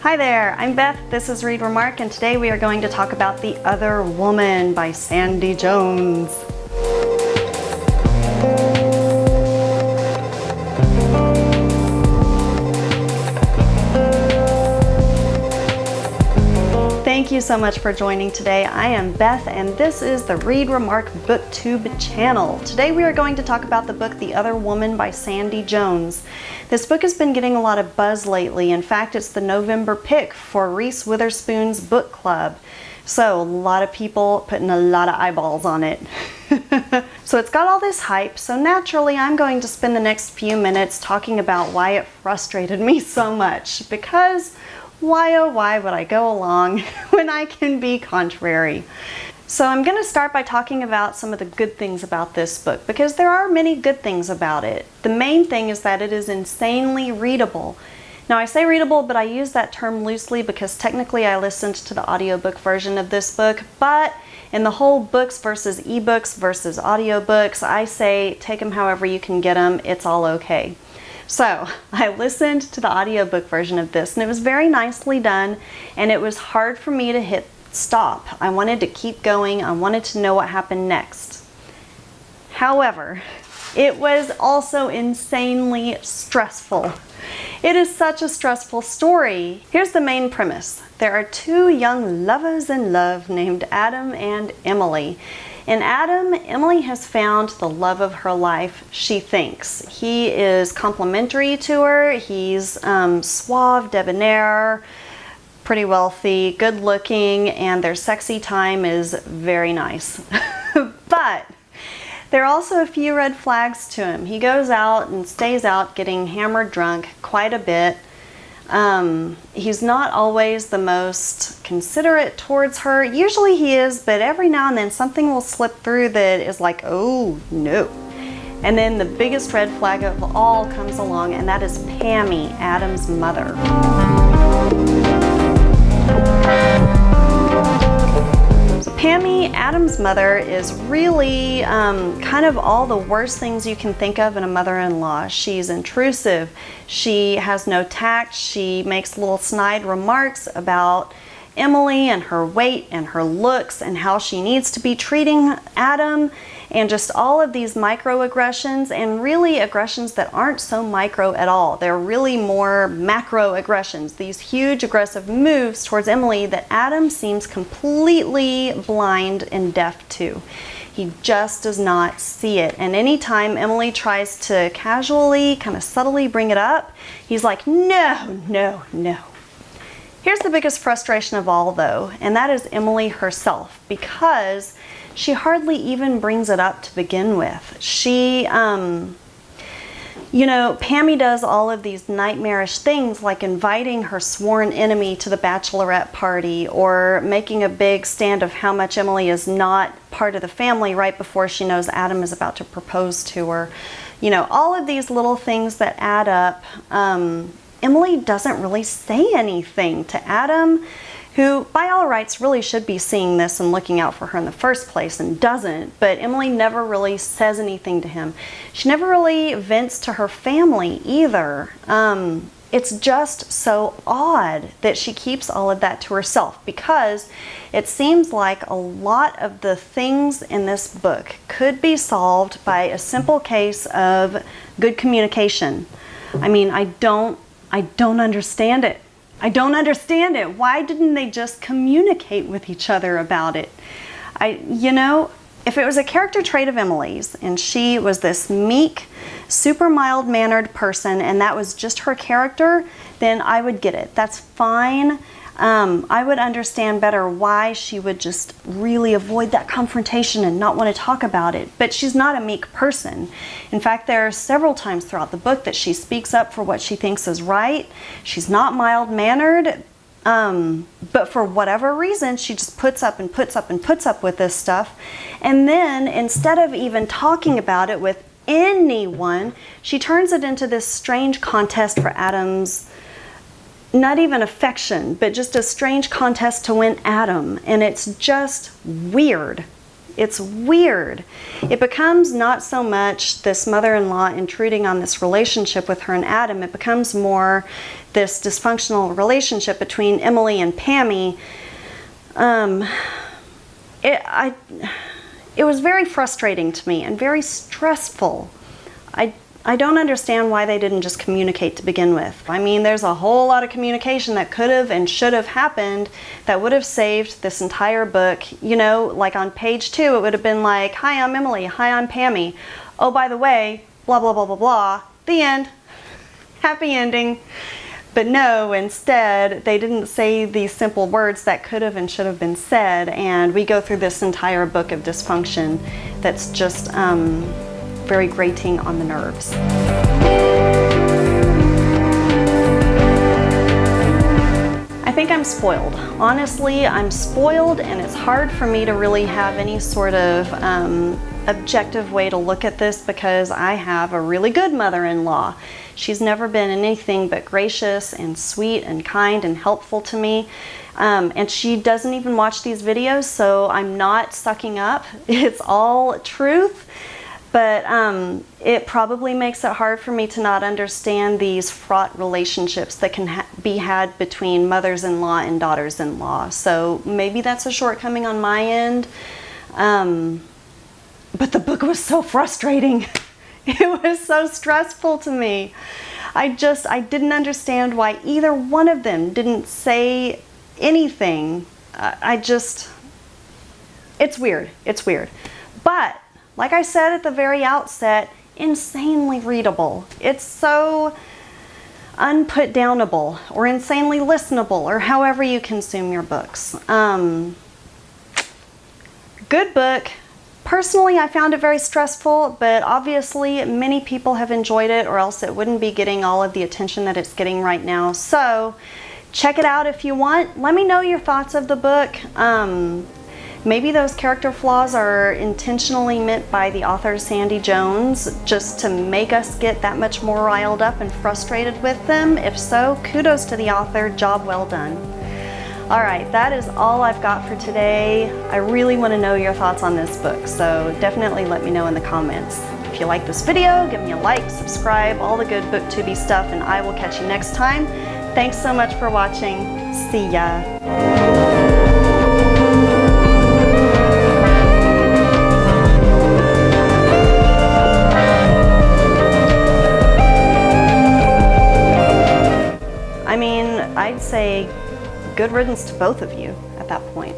Hi there, I'm Beth, this is Read Remark, and today we are going to talk about The Other Woman by Sandie Jones. Thank you so much for joining today. I am Beth and this is the Read Remark BookTube channel. Today we are going to talk about the book The Other Woman by Sandie Jones. This book has been getting a lot of buzz lately. In fact, it's the November pick for Reese Witherspoon's Book Club. So a lot of people putting a lot of eyeballs on it. So it's got all this hype, so naturally I'm going to spend the next few minutes talking about why it frustrated me so much, because why oh why would I go along when I can be contrary? So I'm going to start by talking about some of the good things about this book, because there are many good things about it. The main thing is that it is insanely readable. Now I say readable, but I use that term loosely because technically I listened to the audiobook version of this book, but in the whole books versus ebooks versus audiobooks, I say take them however you can get them, it's all okay. So I listened to the audiobook version of this and it was very nicely done, and it was hard for me to hit stop. I wanted to keep going. I wanted to know what happened next. However, it was also insanely stressful. It is such a stressful story. Here's the main premise. There are two young lovers in love named Adam and Emily. In Adam, Emily has found the love of her life, she thinks. He is complimentary to her. He's suave, debonair, pretty wealthy, good looking, and their sexy time is very nice. But there are also a few red flags to him. He goes out and stays out getting hammered drunk quite a bit. He's not always the most considerate towards her. Usually he is, but every now and then something will slip through that is like, oh no. And then the biggest red flag of all comes along, and that is Pammie, Adam's mother. So Pammie, Adam's mother, is really kind of all the worst things you can think of in a mother-in-law. She's intrusive, she has no tact, she makes little snide remarks about Emily and her weight and her looks and how she needs to be treating Adam, and just all of these microaggressions, and really aggressions that aren't so micro at all. They're really more macro aggressions, these huge aggressive moves towards Emily that Adam seems completely blind and deaf to. He just does not see it. And anytime Emily tries to casually, kind of subtly bring it up, he's like, no, no, no. Here's the biggest frustration of all though, and that is Emily herself, because she hardly even brings it up to begin with. She, you know, Pammie does all of these nightmarish things like inviting her sworn enemy to the bachelorette party, or making a big stand of how much Emily is not part of the family right before she knows Adam is about to propose to her. You know, all of these little things that add up. Emily doesn't really say anything to Adam, who by all rights really should be seeing this and looking out for her in the first place, and doesn't. But Emily never really says anything to him. She never really vents to her family either. It's just so odd that she keeps all of that to herself, because it seems like a lot of the things in this book could be solved by a simple case of good communication. I mean, I don't understand it. I don't understand it. Why didn't they just communicate with each other about it? You know, if it was a character trait of Emily's and she was this meek, super mild-mannered person and that was just her character, then I would get it. That's fine. I would understand better why she would just really avoid that confrontation and not want to talk about it. But she's not a meek person. In fact, there are several times throughout the book that she speaks up for what she thinks is right. She's not mild-mannered, but for whatever reason, she just puts up and puts up and puts up with this stuff. And then instead of even talking about it with anyone, she turns it into this strange contest for Adam's, not even affection, but just a strange contest to win Adam. And it's just weird. It's weird. It becomes not so much this mother-in-law intruding on this relationship with her and Adam. It becomes more this dysfunctional relationship between Emily and Pammie. It was very frustrating to me and very stressful. I don't understand why they didn't just communicate to begin with. I mean, there's a whole lot of communication that could have and should have happened that would have saved this entire book. You know, like on page 2, it would have been like, hi, I'm Emily. Hi, I'm Pammie. Oh, by the way, blah, blah, blah, blah, blah. The end. Happy ending. But no, instead, they didn't say these simple words that could have and should have been said, and we go through this entire book of dysfunction that's just very grating on the nerves. I think I'm spoiled. Honestly, I'm spoiled, and it's hard for me to really have any sort of objective way to look at this because I have a really good mother-in-law. She's never been anything but gracious and sweet and kind and helpful to me. And she doesn't even watch these videos, so I'm not sucking up. It's all truth. But it probably makes it hard for me to not understand these fraught relationships that can be had between mothers-in-law and daughters-in-law. So maybe that's a shortcoming on my end. But the book was so frustrating. It was so stressful to me. I didn't understand why either one of them didn't say anything. It's weird. It's weird. But like I said at the very outset, insanely readable. It's so unputdownable or insanely listenable, or however you consume your books. Good book. Personally, I found it very stressful, but obviously many people have enjoyed it, or else it wouldn't be getting all of the attention that it's getting right now. So check it out if you want. Let me know your thoughts of the book. Maybe those character flaws are intentionally meant by the author Sandie Jones just to make us get that much more riled up and frustrated with them. If so, kudos to the author. Job well done. All right, that is all I've got for today. I really want to know your thoughts on this book, so definitely let me know in the comments. If you like this video, give me a like, subscribe, all the good BookTubey stuff, and I will catch you next time. Thanks so much for watching. See ya. I mean, I'd say good riddance to both of you at that point.